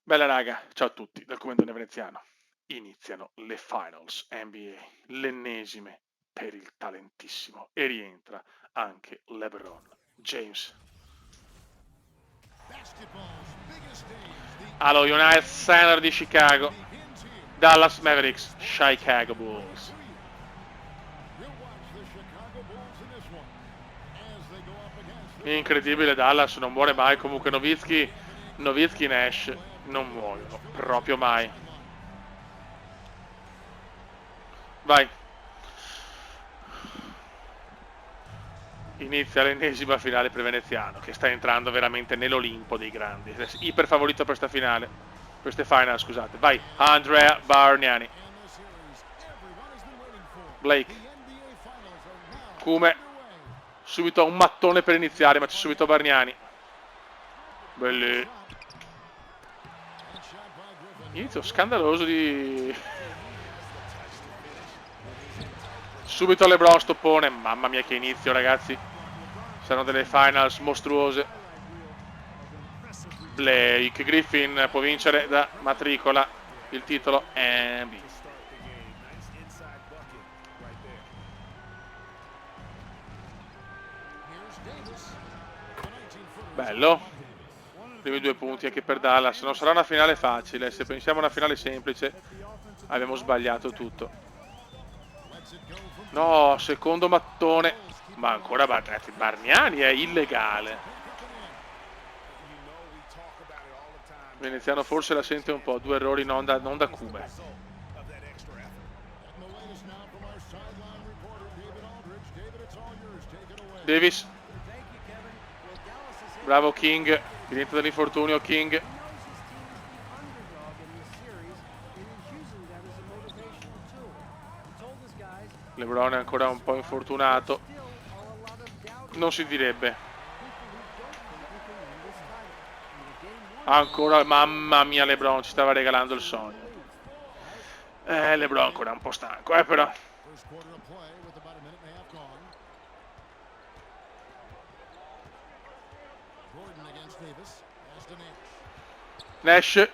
Bella raga, ciao a tutti dal comandone veneziano. Iniziano le finals NBA, l'ennesime per il talentissimo, e rientra anche LeBron James. Allo United Center di Chicago, Dallas Mavericks, Chicago Bulls. Incredibile, Dallas non muore mai. Comunque Nowitzki e Nash non muoiono proprio mai. Vai. Inizia l'ennesima finale per Veneziano, che sta entrando veramente nell'Olimpo dei grandi. È iper favorito per questa finale. Per queste final, scusate. Vai, Andrea Bargnani. Blake. Come. Subito un mattone per iniziare, ma c'è subito Bargnani. Belli. Inizio scandaloso di... Subito LeBron stoppone. Mamma mia che inizio, ragazzi. Saranno delle finals mostruose. Blake Griffin può vincere da matricola il titolo NBA. Bello. Primi 2 punti anche per Dallas. Non sarà una finale facile. Se pensiamo a una finale semplice abbiamo sbagliato tutto. No, secondo mattone. Ma ancora Bargnani è illegale. Veneziano forse la sente un po'. 2 errori non da Cume. Davis. Bravo King. Rientra dall'infortunio King. LeBron è ancora un po' infortunato. Non si direbbe. Ancora, mamma mia, LeBron ci stava regalando il sogno. LeBron ancora un po' stanco, però. Nash.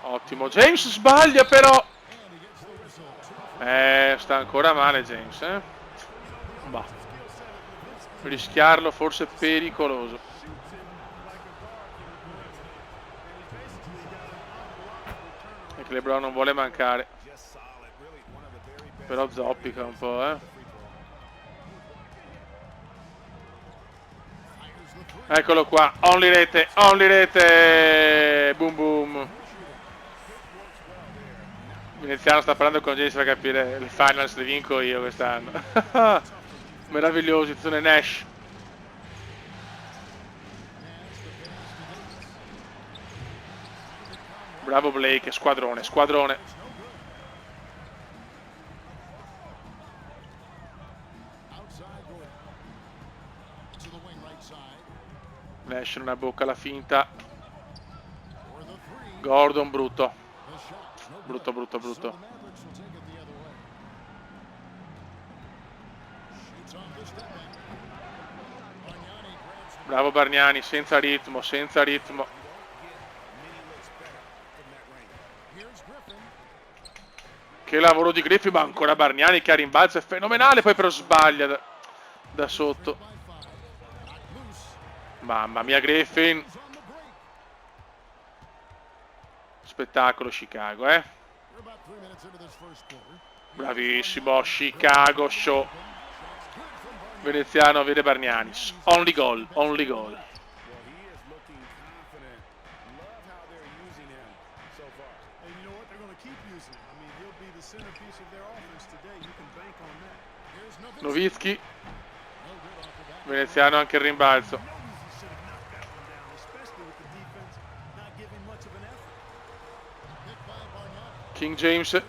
Ottimo. James sbaglia però. Sta ancora male James, Bah. Rischiarlo forse pericoloso. E che LeBron non vuole mancare. Però zoppica un po', Eccolo qua, only rete, boom boom. Veneziano sta parlando con James per capire le finals le vinco io quest'anno. Meraviglioso, situazione Nash. Bravo Blake, squadrone, squadrone. Nash non ha bocca alla finta. Gordon brutto. Brutto, brutto, brutto. Bravo Bargnani, senza ritmo, senza ritmo. Che lavoro di Griffin, ma ancora Bargnani che a rimbalzo è fenomenale, poi però sbaglia da sotto. Mamma mia Griffin. Spettacolo Chicago, Bravissimo, Chicago show. Veneziano vede Bargnani. Only goal, only goal. Nowitzki. Veneziano anche il rimbalzo. King James.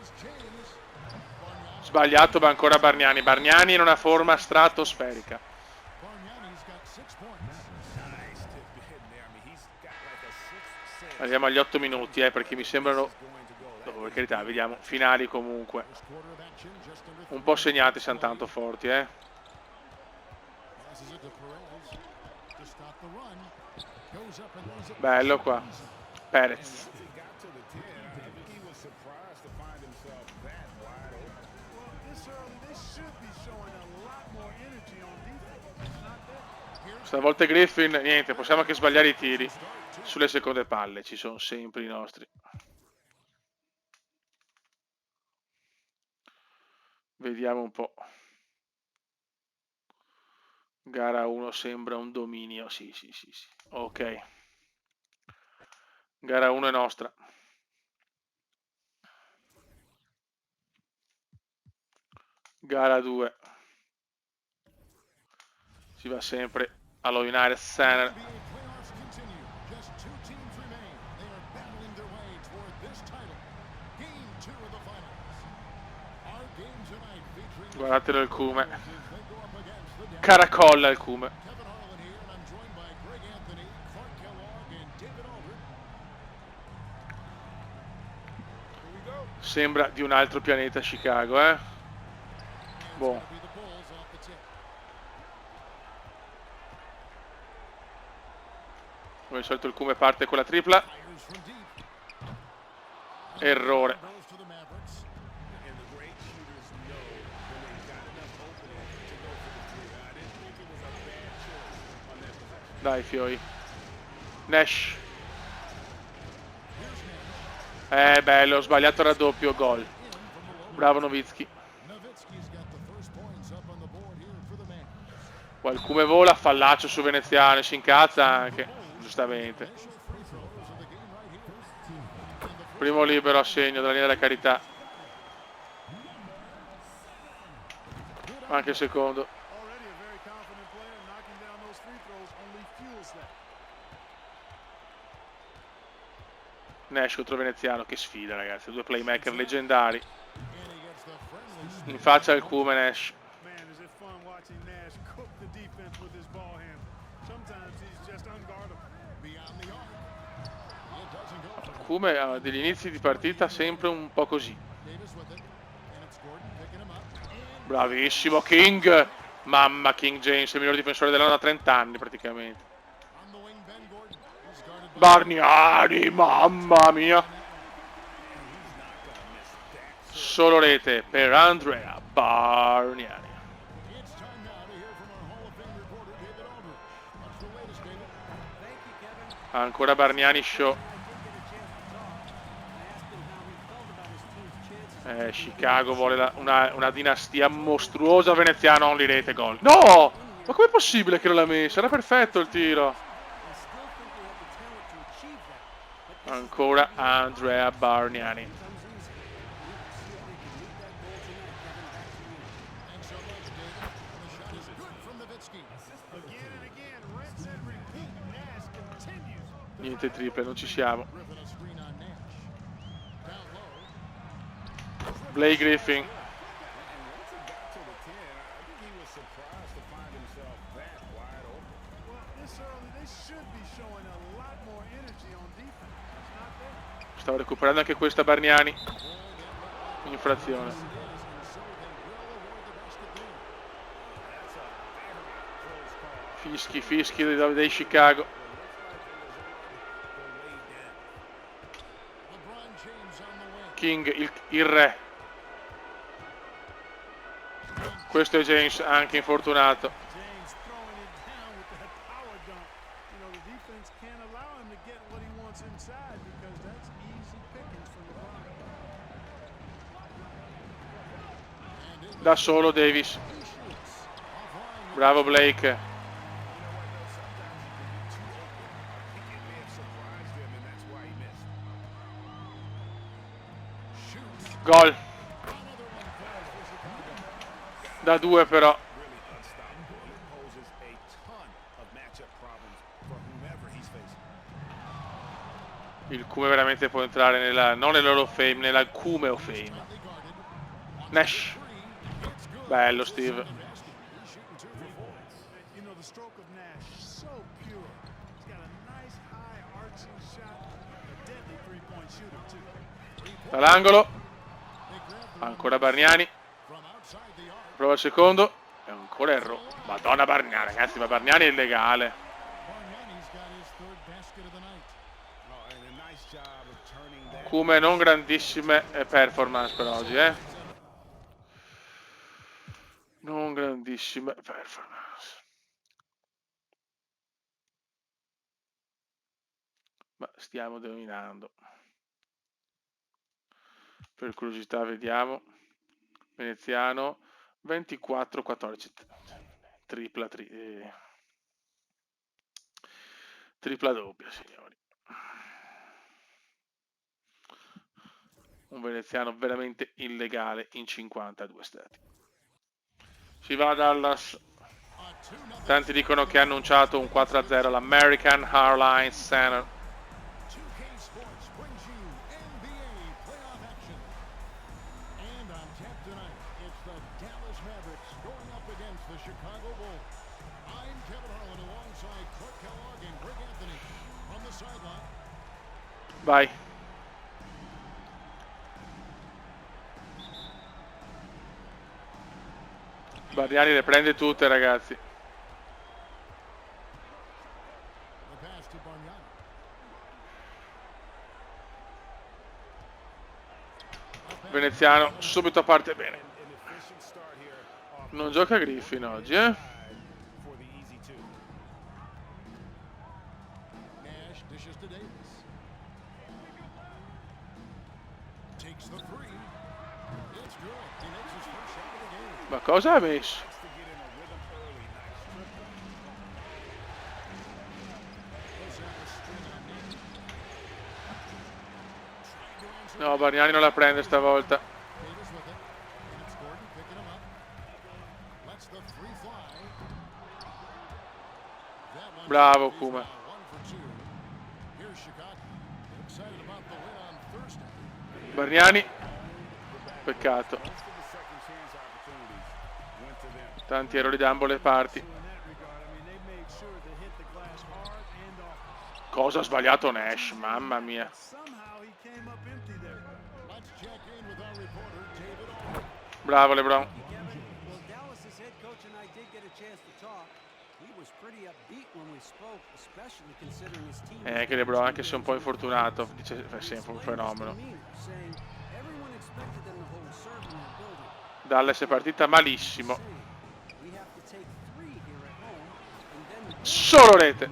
Sbagliato, ma ancora Bargnani. Bargnani in una forma stratosferica. Arriviamo agli 8 minuti, perché mi sembrano, per carità, vediamo, finali comunque. Un po' segnati, siamo tanto forti, Bello qua. Perez. Stavolta Griffin, niente, possiamo anche sbagliare i tiri sulle seconde palle, ci sono sempre i nostri. Vediamo un po'. Gara 1 sembra un dominio, sì. Ok. Gara 1 è nostra. Gara 2. Si va sempre allo United Center. Guardatelo il Cume. Caracolla il Cume. Sembra di un altro pianeta Chicago, eh? Boh. Come al solito il Cume parte con la tripla. Errore. Dai fioi. Nash. Bello, ho sbagliato il raddoppio, gol. Bravo Nowitzki. Qualcuno vola, fallaccio su Veneziano, si incazza anche, giustamente. Primo libero a segno della linea della carità. Anche il secondo. Nash contro Veneziano, che sfida ragazzi, due playmaker leggendari. In faccia al Cume Nash. Cume ha degli inizi di partita sempre un po' così. Bravissimo King. Mamma, King James, il miglior difensore dell'anno da 30 anni praticamente. Bargnani, mamma mia. Solo rete per Andrea Bargnani. Ancora Bargnani show. Chicago vuole una dinastia mostruosa. Veneziano only rete gol. No! Ma com'è possibile che non l'ha messa? Era perfetto il tiro. Ancora Andrea Bargnani. Niente triple, non ci siamo. Blake Griffin. Stavo recuperando anche questa Bargnani. Infrazione. Fischi dei Chicago. King, il re. Questo è James, anche infortunato. Da solo Davis. Bravo Blake. Gol. Da 2 però. Il Cume veramente può entrare nella, non nella Hall of Fame, nella Cume of Fame. Nash. Bello Steve. Dall'angolo. Ancora Bargnani. Prova il secondo. E ancora errore. Madonna Bargnani, ragazzi, ma Bargnani è illegale. Come non grandissime performance per oggi, non grandissime performance. Ma stiamo dominando. Per curiosità vediamo. Veneziano 24-14. Tripla doppia, signori. Un veneziano veramente illegale in 52 stati. Si va a Dallas. Tanti dicono che ha annunciato un 4-0 all'American Airlines Center. Vai. Bargnani le prende tutte, ragazzi. Veneziano subito a parte bene. Non gioca Griffin oggi, Ma cosa ha messo? No, Bargnani non la prende stavolta. Bravo Kuma. Bargnani. Peccato. Tanti errori da ambo le parti. Cosa ha sbagliato Nash? Mamma mia. Bravo LeBron. Anche LeBron, anche se è un po' infortunato, dice è sempre un fenomeno. Dallas è partita malissimo. Solo rete.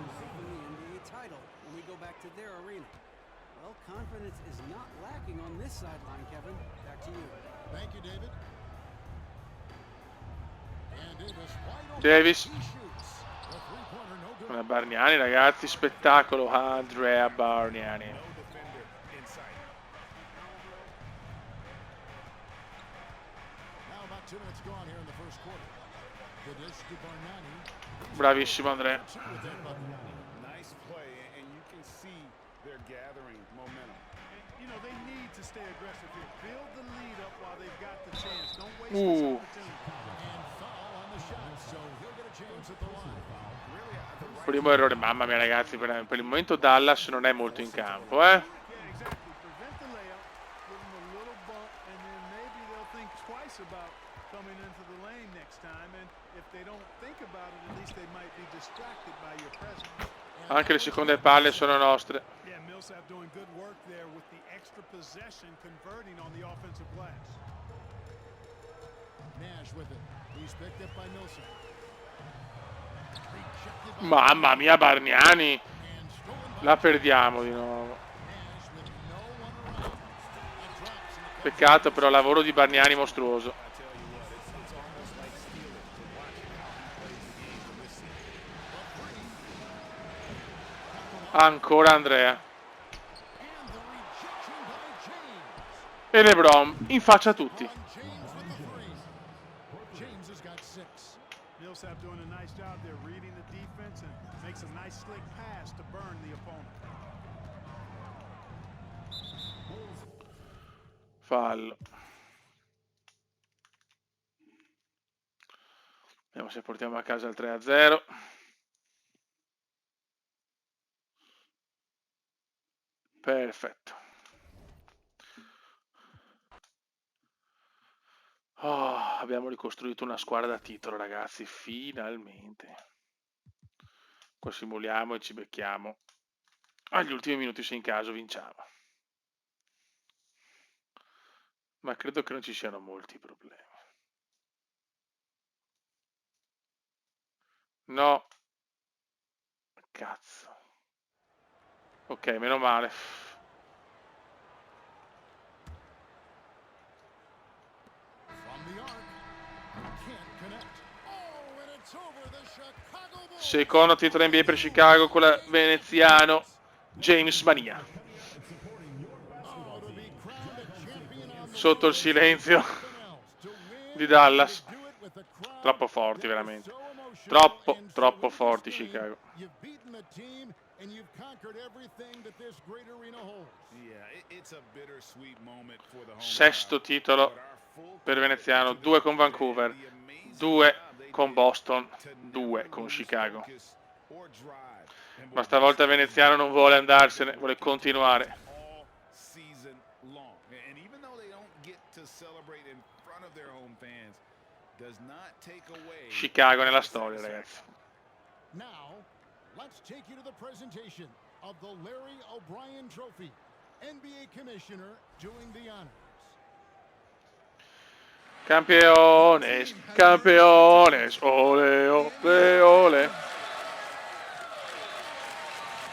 Davis. Una Bargnani, ragazzi, spettacolo. Andrea Bargnani. Bravissimo Andrea. Primo errore, mamma mia ragazzi, per il momento Dallas non è molto in campo, Anche le seconde palle sono nostre. Mamma mia Bargnani. La perdiamo di nuovo. Peccato, però lavoro di Bargnani mostruoso. Ancora Andrea. E LeBron in faccia a tutti. Fallo. Vediamo se portiamo a casa il 3-0. Perfetto. Oh, abbiamo ricostruito una squadra da titolo, ragazzi, finalmente. Qua simuliamo e ci becchiamo Agli ultimi minuti, se in caso vinciamo. Ma credo che non ci siano molti problemi. No. Cazzo. Ok, meno male. Secondo titolo NBA per Chicago, quello veneziano, James Mania. Sotto il silenzio di Dallas. Troppo forti, veramente. Troppo forti Chicago. Sesto titolo per veneziano, 2 con Vancouver, 2 con Boston, 2 con Chicago. Ma stavolta veneziano non vuole andarsene, vuole continuare. Chicago nella storia, ragazzi. Now, let's take you to the presentation of the Larry O'Brien Trophy. NBA Commissioner doing the honors. Campeones, campeones, ole, ole, ole.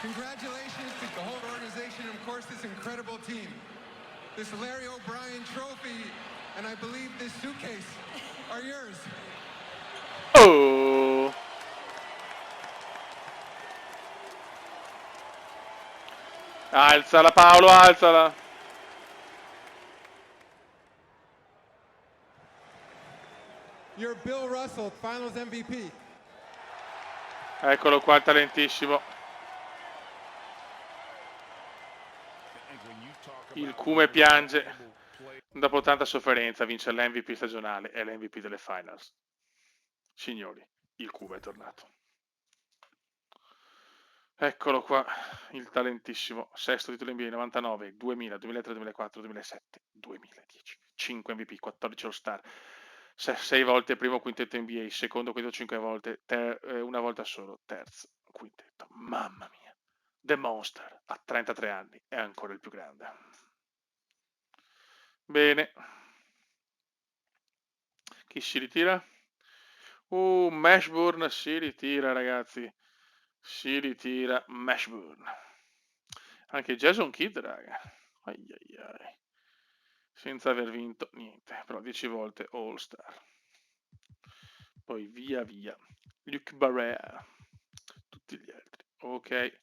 Congratulations to the whole organization and of course this incredible team. This Larry O'Brien Trophy and I believe this suitcase are yours. Oh! Alzala Paolo, alzala! You're Bill Russell, Finals MVP. Eccolo qua il talentissimo. Il Cume piange. Dopo tanta sofferenza vince l'MVP stagionale e l'MVP delle Finals. Signori, il Cume è tornato. Eccolo qua, il talentissimo. Sesto titolo NBA 99, 2000, 2003, 2004, 2007, 2010. 5 MVP, 14 All-Star. 6 volte primo quintetto NBA, secondo quintetto 5 volte, una volta solo, terzo quintetto. Mamma mia. The Monster, a 33 anni, è ancora il più grande. Bene. Chi si ritira? Mashburn si ritira, ragazzi. Si ritira Mashburn. Anche Jason Kidd, raga. Ai ai ai. Senza aver vinto niente, però 10 volte All-Star. Poi via via. Luc Barrea. Tutti gli altri. Ok.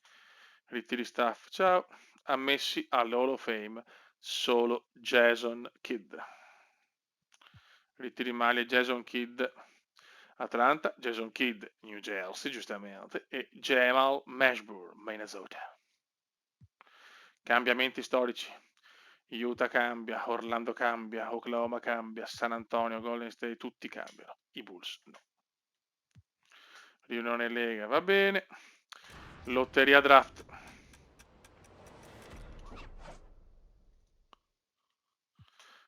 Ritiri staff. Ciao. Ammessi all'Hall of Fame solo Jason Kidd. Ritiri maglia Jason Kidd. Atlanta, Jason Kidd, New Jersey, giustamente, e Jamal Mashburn, Minnesota. Cambiamenti storici. Utah cambia, Orlando cambia, Oklahoma cambia, San Antonio, Golden State, tutti cambiano. I Bulls no. Riunione Lega, va bene. Lotteria draft.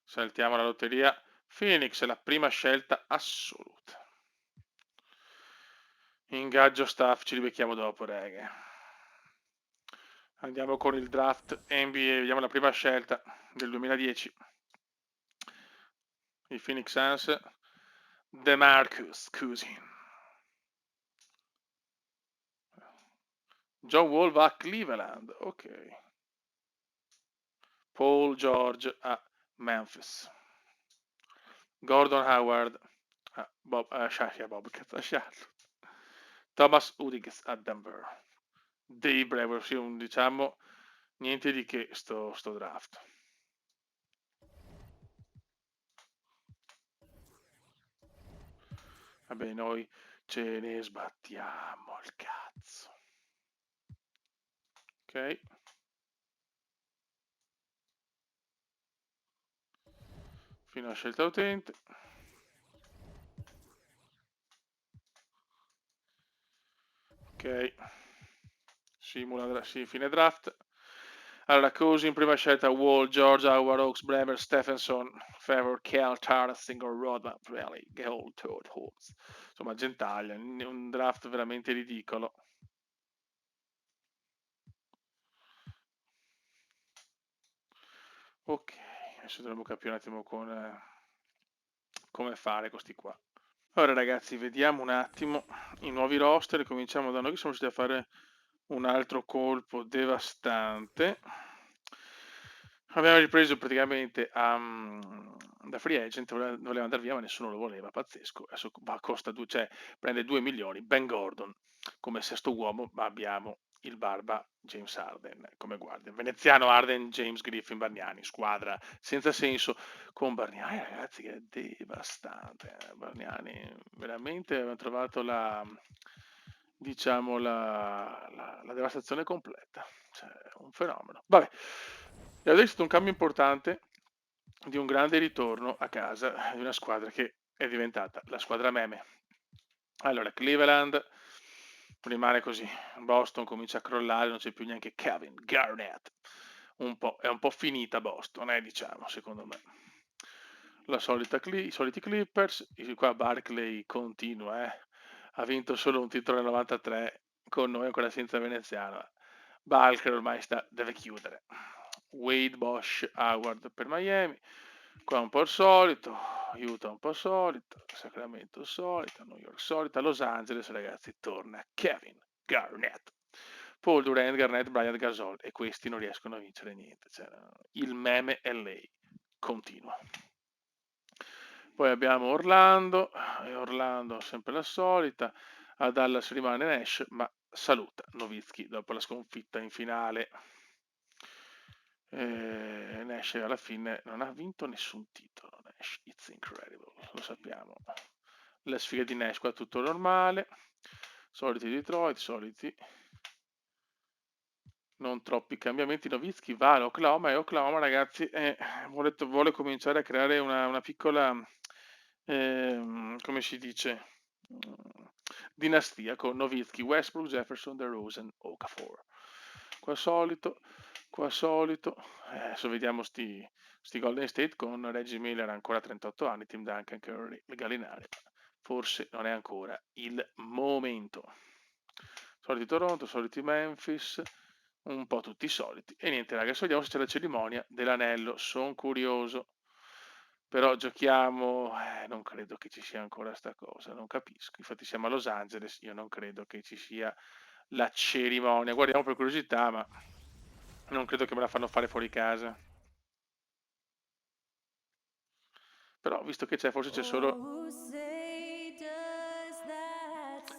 Saltiamo la lotteria. Phoenix è la prima scelta assoluta. Ingaggio staff, ci ribecchiamo dopo, raga. Andiamo con il draft NBA, vediamo la prima scelta del 2010. I Phoenix Suns, DeMarcus Cousins. John Wall va a Cleveland, ok. Paul George a Memphis. Gordon Hayward a Charlotte. Thomas Udiges a Denver. Dei Brewers, diciamo niente di che sto draft. Vabbè, noi ce ne sbattiamo il cazzo. Ok. Fino a scelta utente. Ok. Simula fine draft. Allora, così in prima scelta Wall, George, Howard, Oaks, Bremer, Stephenson, Favor, Cal, Tara, Single, Rodman, Valley, Gold, Todd, Holmes. Insomma, gentaglia, un draft veramente ridicolo. Ok, adesso dovremmo capire un attimo come fare questi qua. Ora ragazzi, vediamo un attimo i nuovi roster. Cominciamo da noi che siamo riusciti a fare un altro colpo devastante. Abbiamo ripreso praticamente da free agent, voleva andare via ma nessuno lo voleva, pazzesco. Adesso costa cioè prende 2 milioni, Ben Gordon come sesto uomo, ma abbiamo il barba James Harden come guardia. Veneziano, Harden, James Griffin, Bargnani, squadra senza senso con Bargnani, ragazzi, che è devastante. Bargnani, veramente abbiamo trovato diciamo, la devastazione completa. Cioè, un fenomeno. Vabbè, e adesso è stato un cambio importante di un grande ritorno a casa di una squadra che è diventata la squadra meme. Allora, Cleveland rimane così, Boston comincia a crollare, non c'è più neanche Kevin Garnett. È un po' finita Boston, diciamo, secondo me. I soliti Clippers, qua Barkley continua, ha vinto solo un titolo nel 93, con noi ancora senza veneziano. Barkley ormai deve chiudere. Wade, Bosch, Howard per Miami, qua un po' il solito, Utah un po' solito, Sacramento solita, New York solita, Los Angeles ragazzi torna Kevin Garnett. Paul Durant, Garnett, Bryant, Gasol e questi non riescono a vincere niente, cioè, il meme LA continua. Poi abbiamo Orlando, e Orlando sempre la solita, a Dallas rimane Nash, ma saluta Nowitzki dopo la sconfitta in finale. Nash alla fine non ha vinto nessun titolo, Nash, it's incredible, lo sappiamo. La sfiga di Nash qua tutto normale, soliti Detroit, soliti non troppi cambiamenti. Nowitzki va all'Oklahoma e Oklahoma ragazzi vuole cominciare a creare una piccola come si dice dinastia con Nowitzki, Westbrook, Jefferson, DeRozan, Okafor. Qua solito adesso vediamo sti Golden State con Reggie Miller ancora 38 anni, Tim Duncan, Curry, Gallinari. Forse non è ancora il momento. Soliti Toronto, soliti Memphis, un po' tutti i soliti. E niente ragazzi, vediamo se c'è la cerimonia dell'anello, sono curioso. Però giochiamo, non credo che ci sia ancora sta cosa, non capisco. Infatti siamo a Los Angeles, io non credo che ci sia la cerimonia. Guardiamo per curiosità, ma non credo che me la fanno fare fuori casa. Però visto che c'è, forse c'è solo...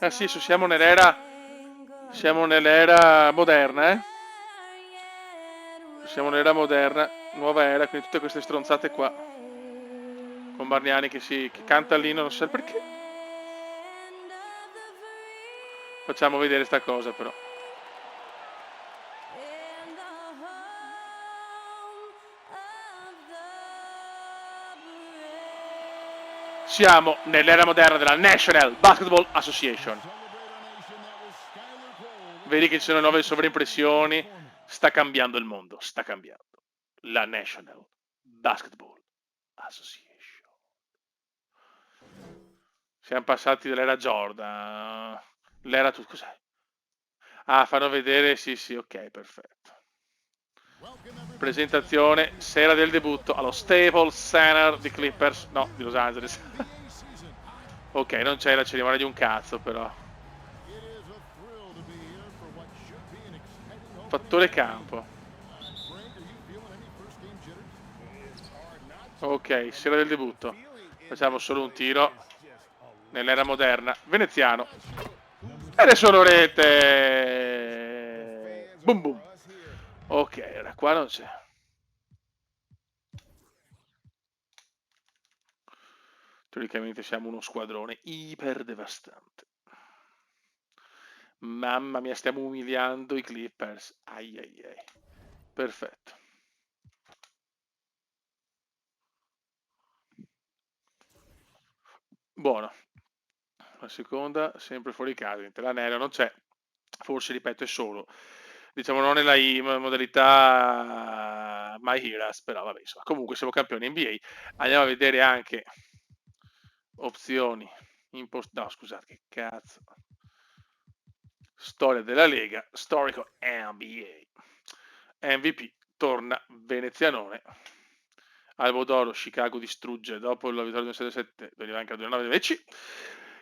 Ah sì, siamo nell'era moderna, eh? Siamo nell'era moderna, nuova era, quindi tutte queste stronzate qua. Con Bargnani che canta l'inno, non so il perché. Facciamo vedere sta cosa però. Siamo nell'era moderna della National Basketball Association. Vedi che ci sono nuove sovraimpressioni. Sta cambiando il mondo, sta cambiando. La National Basketball Association. Siamo passati dall'era Jordan. L'era cos'è? Ah, fanno vedere, sì, ok, perfetto. Presentazione, sera del debutto allo Staples Center di Clippers, no, di Los Angeles. Ok, non c'è la cerimonia di un cazzo però. Fattore campo. Ok, sera del debutto. Facciamo solo un tiro nell'era moderna. Veneziano. E adesso lo rete. Boom boom. Ok, ora qua non c'è. Teoricamente siamo uno squadrone iper devastante. Mamma mia, stiamo umiliando i Clippers. Ai ai ai. Perfetto. Buono. La seconda, sempre fuori casa. L'anello non c'è. Forse, ripeto, è solo. Diciamo non nella modalità My Heroes, però vabbè, insomma. Comunque siamo campioni NBA. Andiamo a vedere anche opzioni. No, scusate, che cazzo. Storia della Lega, storico NBA. MVP torna venezianone. Albo d'oro, Chicago distrugge, dopo la vittoria del 7-7 veniva anche a 2-9 invece.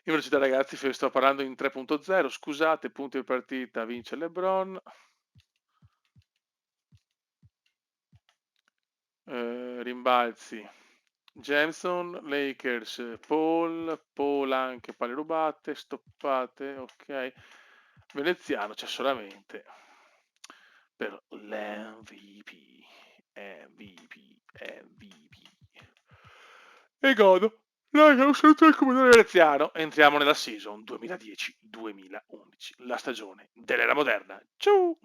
In velocità ragazzi, sto parlando in 3.0, scusate, punti per partita, vince LeBron. Rimbalzi, Jameson, Lakers, Paul anche palle rubate, stoppate, ok. Veneziano c'è solamente per l'MVP, MVP. E godo. Raga, un saluto al comandante veneziano. Entriamo nella season 2010-2011, la stagione dell'era moderna. Ciao!